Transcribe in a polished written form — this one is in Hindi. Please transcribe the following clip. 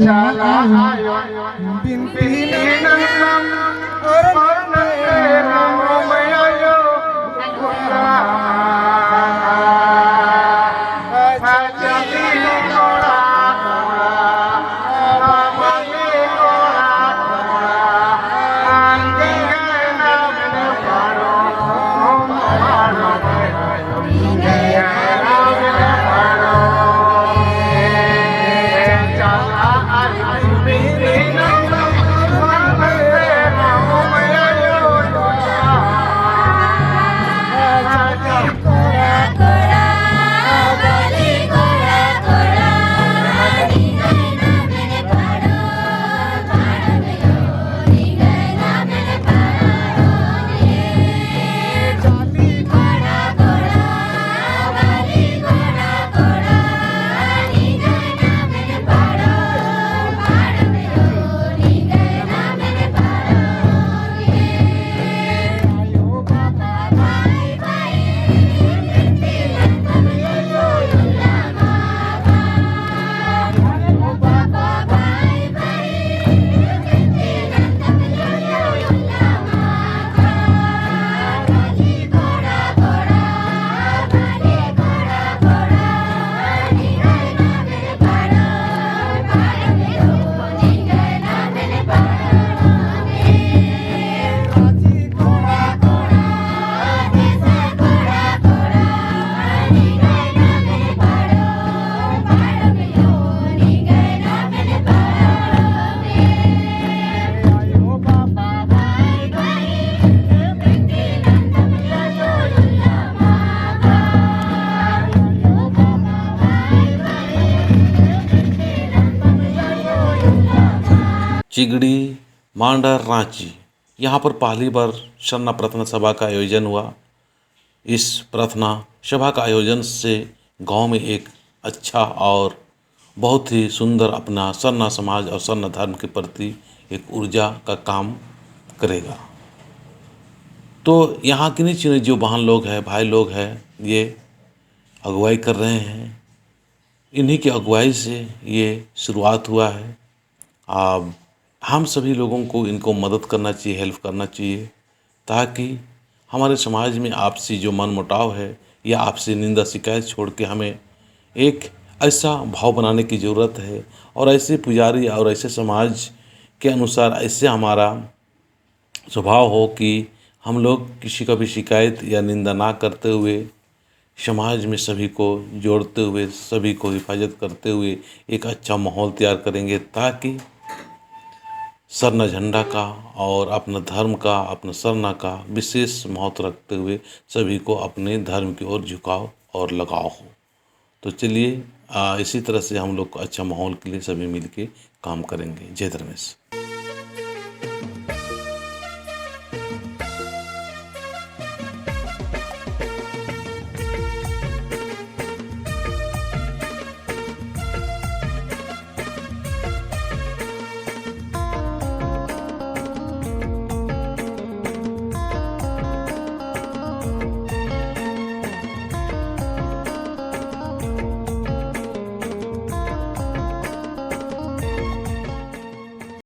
चला आयो बिनती नंदन और नंदे रामो मयायो चली कोड़ा चिगड़ी मांडर रांची यहाँ पर पहली बार सरना प्रार्थना सभा का आयोजन हुआ। इस प्रार्थना सभा का आयोजन से गांव में एक अच्छा और बहुत ही सुंदर अपना सरना समाज और सरना धर्म के प्रति एक ऊर्जा का काम करेगा। तो यहाँ की नहीं जो बहन लोग हैं, भाई लोग हैं, ये अगुवाई कर रहे हैं। इन्हीं की अगुवाई से ये शुरुआत हुआ है। अब हम सभी लोगों को इनको मदद करना चाहिए, हेल्प करना चाहिए, ताकि हमारे समाज में आपसी जो मनमुटाव है या आपसी निंदा शिकायत छोड़ के हमें एक ऐसा भाव बनाने की ज़रूरत है और ऐसे पुजारी और ऐसे समाज के अनुसार ऐसे हमारा स्वभाव हो कि हम लोग किसी का भी शिकायत या निंदा ना करते हुए समाज में सभी को जोड़ते हुए, सभी को हिफाजत करते हुए एक अच्छा माहौल तैयार करेंगे, ताकि सरना झंडा का और अपना धर्म का, अपना सरना का विशेष महत्व रखते हुए सभी को अपने धर्म की ओर झुकाव और लगाव हो। तो चलिए इसी तरह से हम लोग को अच्छा माहौल के लिए सभी मिलके काम करेंगे। जय धर्मेश।